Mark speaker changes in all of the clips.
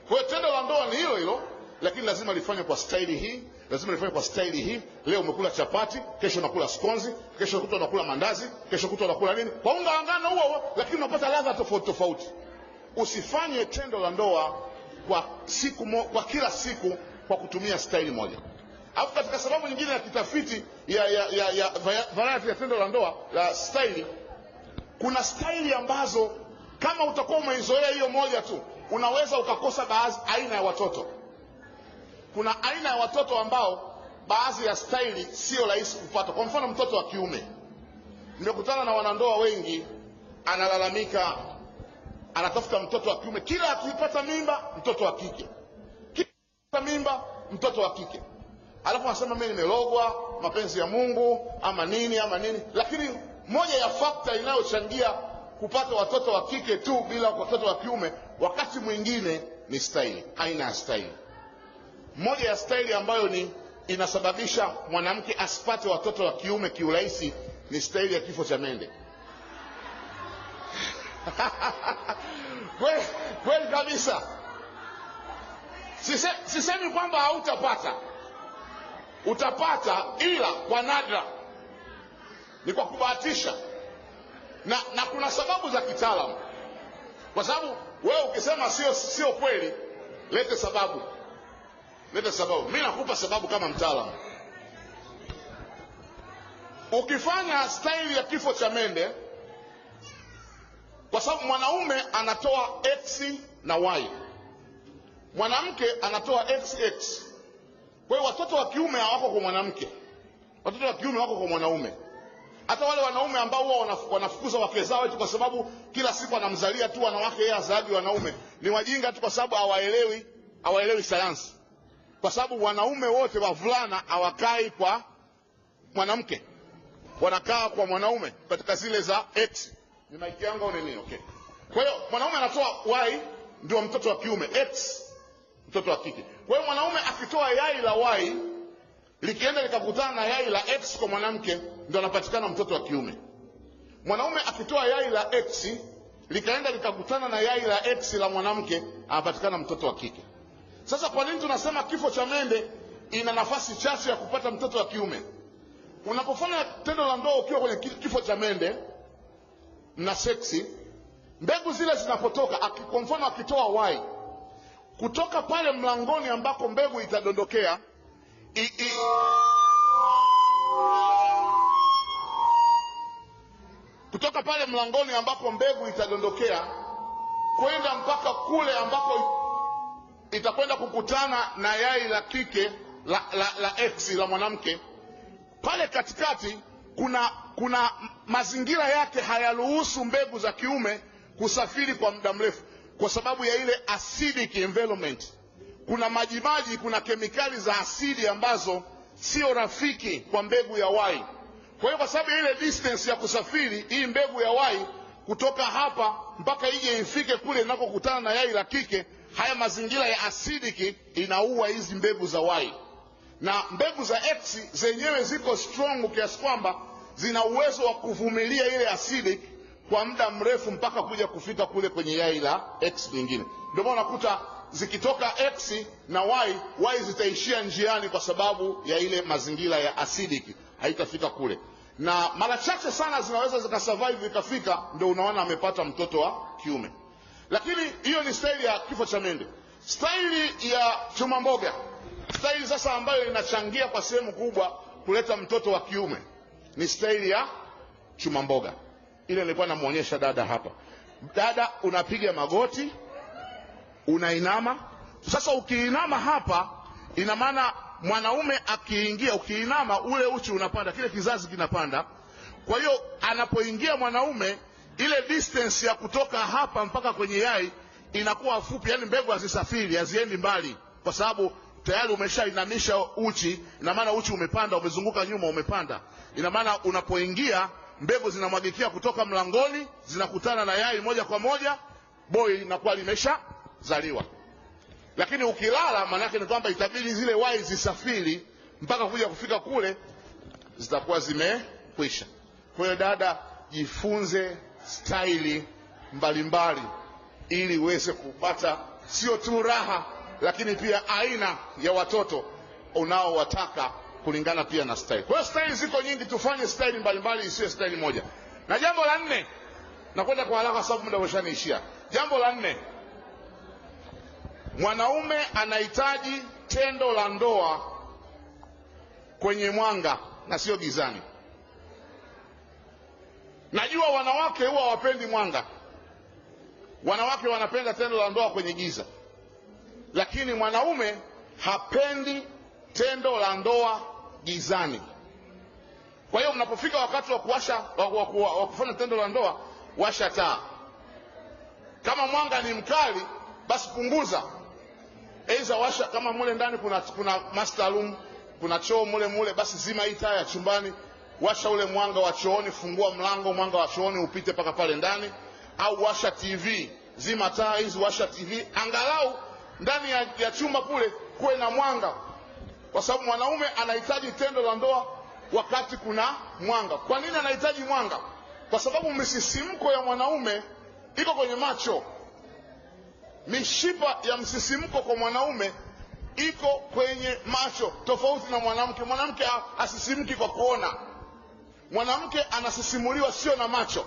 Speaker 1: Kwa hiyo tendo la ndoa ni hilo hilo, lakini lazima lifanywe kwa staili hii, lazima lifanywe kwa staili hii. Leo umekula chapati, kesho unakula skonzi, kesho kutwa unakula mandazi, kesho kutwa unakula nini, kwa unga wa ngano huo, lakini unapata ladha tofauti tofauti. Usifanye tendo la ndoa kwa kila siku kwa kutumia staili moja. Alafu katika sababu nyingine ya kitafiti ya variety ya tendo la ndoa la staili, kuna staili ambazo kama utakuwa umeizoea hiyo moja tu, unaweza ukakosa aina ya watoto. Kuna aina ya watoto ambao baadhi ya staili sio rahisi kupata. Kwa mfano mtoto wa kiume. Nimekutana na wanandoa wengi, analalamika anatafuta mtoto wa kiume, kila akipata mimba mtoto wa kike, kila akipata mimba mtoto wa kike. Alafu anasema mimi nimelogwa, mapenzi ya Mungu ama nini. Lakini moja ya fakta inayochangia kupata watoto wa kike tu bila watoto wa kiume wakati mwingine ni staili, aina ya staili. Moja ya staili ambayo inasababisha mwanamke asipate watoto wa kiume kiurahisi ni staili ya kifo cha mende. Kweli kabisa. Sisemi kwamba hautapata, utapata, ila kwa nadra, ni kwa kubahatisha. Na kuna sababu za kitaalamu, kwa sababu wewe ukisema sio kweli, lete sababu. Mimi nakupa sababu kama mtaalamu. Ukifanya staili ya kifo cha mende, kwa sababu mwanaume anatoa X na Y, mwanamke anatoa XX. Kwa hiyo watoto wa kiume hawako kwa mwanamke, watoto wa kiume wako kwa mwanaume. Hata wale wanaume ambao huwa wanafukuza wake zao eti kwa sababu kila siku anamzalia tu wanawake yeye azaadi wanaume, ni wajinga tu, kwa sababu hawaelewi sayansi. Kwa sababu wanaume wote wavulana hawakai kwa mwanamke, wanakaa kwa mwanaume katika zile za X. Ni maiki yangu au nini? Okay. Kwa hiyo mwanaume anatoa Y ndio mtoto wa kiume, X mtoto wa kike. Kwa hiyo mwanaume akitoa yai la Y likienda likakutana na yai la X kwa mwanamke, ndio anapatikana mtoto wa kiume. Mwanaume akitoa yai la X likaenda likakutana na yai la X la mwanamke, anapatikana mtoto wa kike. Sasa kwa nini tunasema kifo cha mende ina nafasi chache ya kupata mtoto wa kiume? Unapofanya tendo la ndoa ukiwa kwenye kifo cha mende na seksi, mbegu zile zinapotoka, kwa mfano akitoa Y, kutoka pale mlangoni ambako mbegu itadondokea kutoka pale mlangoni ambako mbegu itadondokea kwenda mpaka kule ambako itakwenda kukutana na yai la kike la X la mwanamke, pale katikati kuna mazingira yake hayaruhusu mbegu za kiume kusafiri kwa muda mrefu kwa sababu ya ile acidic environment. Kuna majimaji, kuna kemikali za asidi ambazo sio rafiki kwa mbegu ya Y. Kwa hiyo kwa sababu ile distance ya kusafiri hii mbegu ya Y kutoka hapa mpaka ije ifike kule inakokutana na yai la kike, haya mazingira ya acidic inaua hizi mbegu za Y. Na mbegu za X zenyewe ziko strong kiasi kwamba zina uwezo wa kuvumilia ile acidic kwa muda mrefu mpaka kuja kufika kule kwenye yai la X nyingine. Ndio maana unakuta zikitoka X na Y zitaishia njiani kwa sababu ya ile mazingira ya acidic, haitafika kule. Na mara chache sana zinaweza zikasurvive ikafika, ndio unaona amepata mtoto wa kiume. Lakini hiyo ni staili ya kifo cha mende. Staili ya chuma mboga, staili sasa ambayo inachangia kwa sehemu kubwa kuleta mtoto wa kiume, ni staili ya chuma mboga. Ile nilikuwa namuonyesha dada hapa. Dada unapiga magoti, unainama. Sasa ukiinama hapa, ina maana mwanaume akiingia, ukiinama ule uchi unapanda, kile kizazi kinapanda. Kwa hiyo anapoingia mwanaume, ile distance ya kutoka hapa mpaka kwenye yai inakuwa fupi, yani mbegu hazisafiri, haziendi mbali, kwa sababu tayari umeshainamisha uchi. Ina maana uchi umepanda, umezunguka nyuma, umepanda. Ina maana unapoingia mbegu zinamwagikia kutoka mlangoni, zinakutana na yai moja kwa moja, boy inakuwa limeshazaliwa. Lakini ukilala, maana yake ni kwamba itabidi zile Y zisafiri mpaka kuja kufika kule, zitakuwa zimekwisha. Kwa hiyo dada, jifunze staili mbalimbali ili uweze kupata sio tu raha, lakini pia aina ya watoto unaowataka kulingana pia na style. Kwa style ziko nyingi, tufanye style mbalimbali, isiwe style moja. Na jambo la 4, nakwenda kwa haraka sababu muda umeshaniishia. Jambo la 4, mwanaume anahitaji tendo la ndoa kwenye mwanga na sio gizani. Najua wanawake huwa hawapendi mwanga. Wanawake wanapenda tendo la ndoa kwenye giza. Lakini mwanaume hapendi tendo la ndoa gizani. Kwa hiyo mnapofika wakati wa kufanya tendo la ndoa, washa taa. Kama mwanga ni mkali, basi punguza. Aidha washa, kama mule ndani kuna master room, kuna choo mule, basi zima hii taa ya chumbani, washa ule mwanga wa chooni, fungua mlango, mwanga wa chooni upite paka pale ndani. Au washa TV, zima taa hizi, washa TV, angalau ndani ya chumba kule kuwe na mwanga. Kwa sababu mwanaume anahitaji tendo la ndoa wakati kuna mwanga. Kwa nini anahitaji mwanga? Kwa sababu msisimko ya mwanaume iko kwenye macho. Mishipa ya msisimko kwa mwanaume iko kwenye macho, tofauti na mwanamke. Mwanamke asisimki kwa kuona. Mwanamke anasisimuliwa sio na macho.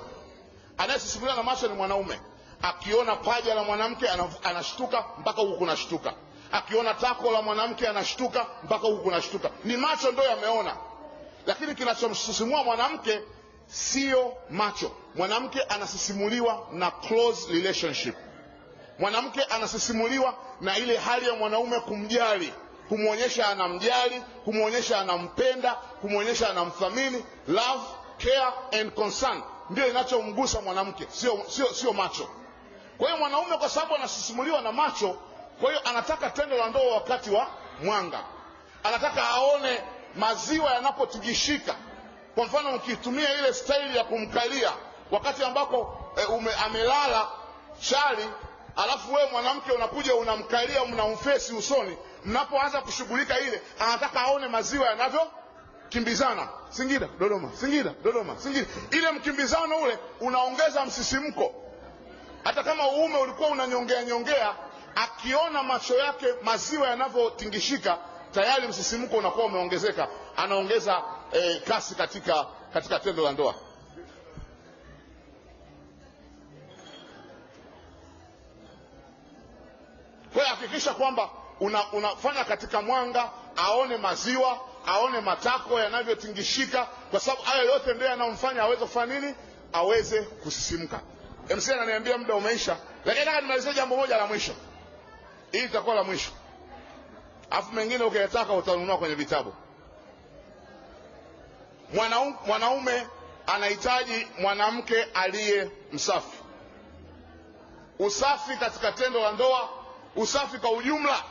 Speaker 1: Anayesisimuliwa na macho ni mwanaume. Akiona paja la mwanamke anashtuka mpaka huku kunashtuka. Akiona tako la mwanamke anashtuka mpaka huku kunashtuka. Ni macho ndio yameona. Lakini kinachomsisimua mwanamke sio macho. Mwanamke anasisimuliwa na close relationship. Mwanamke anasisimuliwa na ile hali ya mwanaume kumjali, kumuonyesha anamjali, kumuonyesha anampenda, kumuonyesha anamthamini. Love, care and concern ndio inachomgusa mwanamke, sio macho. Kwa hiyo mwanaume kwa sababu anasisimuliwa na macho, kwa hiyo anataka tendo la ndoa wakati wa mwanga. Anataka aone maziwa yanapotigishika. Kwa mfano ukitumia ile style ya kumkalia wakati ambako amelala chali, alafu wewe mwanamke unakuja unamkalia, unamfesi usoni, mnapoanza kushughulika ile, anataka aone maziwa yanavyokimbizana. Singida, Dodoma, Singida, Dodoma, Singida. Ile mkimbizano ule unaongeza msisimko. Hata kama uume ulikuwa unanyongea, akiona macho yake maziwa yanavyotingishika, tayari msisimko unakuwa umeongezeka. Anaongeza kasi katika tendo la ndoa. Kwa hiyo hakikisha kwamba unafanya katika mwanga, aone maziwa, aone matako yanavyotingishika, kwa sababu hayo yote ndio yanamfanya aweze kufanya nini? Aweze kusisimka. MC ananiambia muda umeisha, lakini nataka nimalizie jambo moja la mwisho. Hili litakuwa la mwisho. Alafu mengine ukiyataka utanunua kwenye vitabu. Mwanaume anahitaji mwanamke aliye msafi. Usafi katika tendo la ndoa, usafi kwa ujumla.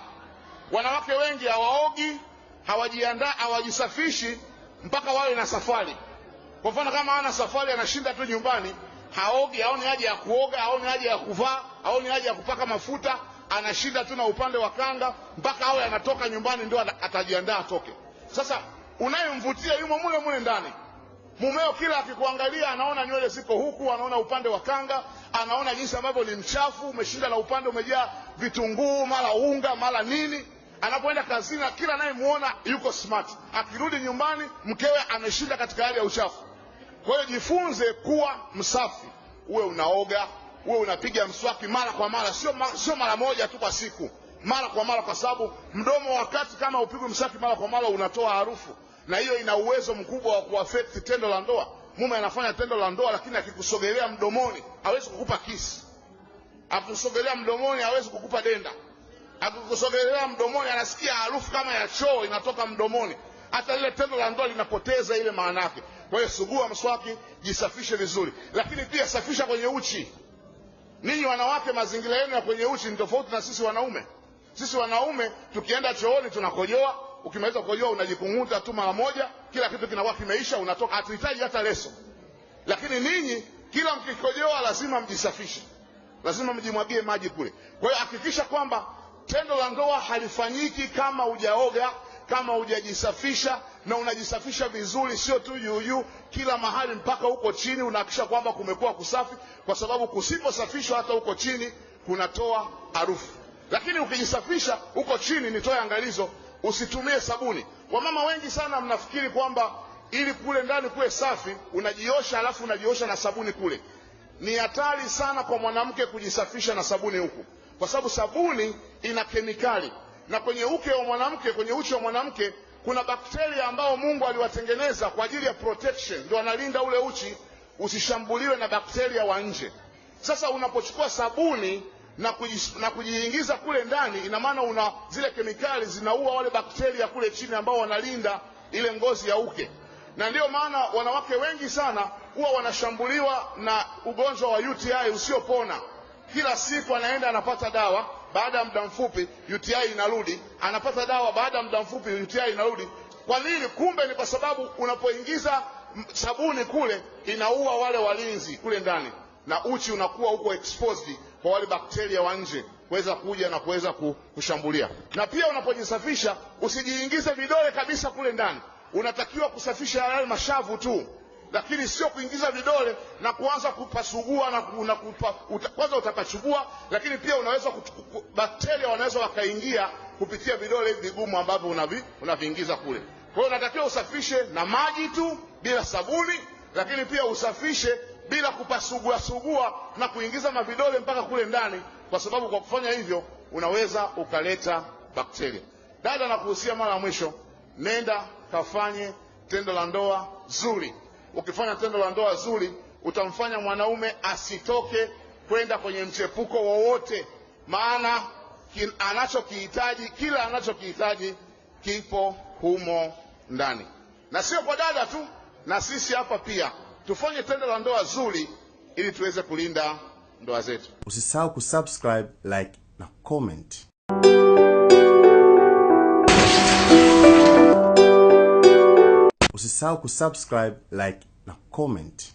Speaker 1: Wanawake wengi hawaogi, hawajiandaa, hawajisafishi mpaka wawe na safari. Kwa mfano kama ana safari, anashinda tu nyumbani, haogi, haoni haja ya kuoga, haoni haja ya kuvaa, haoni haja ya kupaka mafuta, anashinda tu na upande wa kanga mpaka awe anatoka nyumbani ndio atajiandaa atoke. Sasa unayemvutia yumo mule ndani. Mumeo kila akikuangalia anaona nywele ziko huku, anaona upande wa kanga, anaona jinsi ambavyo ni mchafu, umeshinda na upande umejaa vitunguu, mara unga, mara nini. Anapoenda kazini kila anayemuona yuko smart. Akirudi nyumbani mkewe ameshinda katika hali ya uchafu. Kwa hiyo jifunze kuwa msafi. Uwe unaoga, uwe unapiga mswaki mara kwa mara, sio mara moja tu kwa siku. Mara kwa mara, kwa sababu mdomo wakati kama upigwe mswaki mara kwa mara unatoa harufu. Na hiyo ina uwezo mkubwa wa kuaffect tendo la ndoa. Mume anafanya tendo la ndoa, lakini akikusogelea mdomoni hawezi kukupa kisi. Akikusogelea mdomoni hawezi kukupa denda. Akikusogelea mdomoni anasikia harufu kama ya choo inatoka mdomoni. Hata ile tendo la ndoa linapoteza ile maana yake. Kwa hiyo sugua mswaki, jisafishe vizuri. Lakini pia safisha kwenye uchi. Ninyi wanawake mazingira yenu ya kwenye uchi ni tofauti na sisi wanaume. Sisi wanaume tukienda chooni tunakojoa, ukimaliza kukojoa unajikunguta tu mara moja, kila kitu kinakuwa kimeisha, unatoka, hatuhitaji hata leso. Lakini ninyi kila mkikojoa lazima mjisafishe. Lazima mjimwagie maji kule. Kwa hiyo hakikisha kwamba tendo la ndoa halifanyiki kama hujaoga, kama hujajisafisha, na unajisafisha vizuri, sio tu juu kila mahali mpaka huko chini unahakikisha kwamba kumekuwa kusafi, kwa sababu kusiposafishwa hata huko chini kunatoa harufu. Lakini ukijisafisha huko chini, nitoe angalizo, usitumie sabuni. Wamama wengi sana mnafikiri kwamba ili kule ndani kuwe safi unajiosha alafu unajiosha na sabuni kule. Ni hatari sana kwa mwanamke kujisafisha na sabuni huku, kwa sababu sabuni ina kemikali, na kwenye uke wa mwanamke, kwenye uchi wa mwanamke kuna bakteria ambao Mungu aliwatengeneza kwa ajili ya protection, ndio analinda ule uchi usishambuliwe na bakteria wa nje. Sasa unapochukua sabuni na kujiingiza kule ndani, ina maana una zile kemikali zinaua wale bakteria kule chini ambao wanalinda ile ngozi ya uke. Na ndio maana wanawake wengi sana huwa wanashambuliwa na ugonjwa wa UTI usiopona. Kila siku anaenda anapata dawa, baada ya muda mfupi UTI inarudi, anapata dawa, baada ya muda mfupi UTI inarudi. Kwa nini? Kumbe ni kwa sababu unapoingiza sabuni kule inaua wale walinzi kule ndani, na uchi unakuwa huko exposed kwa wale bakteria wa nje kuweza kuja na kuweza kushambulia. Na pia unapojisafisha usijiingize vidole kabisa kule ndani. Unatakiwa kusafisha yale mashavu tu, lakini sio kuingiza vidole na kuanza kupasugua kwanza utapachugua, lakini pia unaweza bakteria wanaweza wakaingia kupitia vidole vigumu ambavyo unaviingiza kule. Kwa hiyo unatakiwa usafishe na maji tu bila sabuni, lakini pia usafishe bila kupasugua na kuingiza mavidole mpaka kule ndani, kwa sababu kwa kufanya hivyo unaweza ukaleta bakteria. Dada, nakuhusia mara mwisho, nenda kafanye tendo la ndoa zuri. Ukifanya tendo la ndoa zuri utamfanya mwanaume asitoke kwenda kwenye mchepuko wowote, maana kila anachokihitaji kipo humo ndani. Na sio kwa dada tu, na sisi hapa pia tufanye tendo la ndoa zuri ili tuweze kulinda ndoa zetu.
Speaker 2: Usisahau kusubscribe, like na comment. Usisahau kusubscribe, like na comment.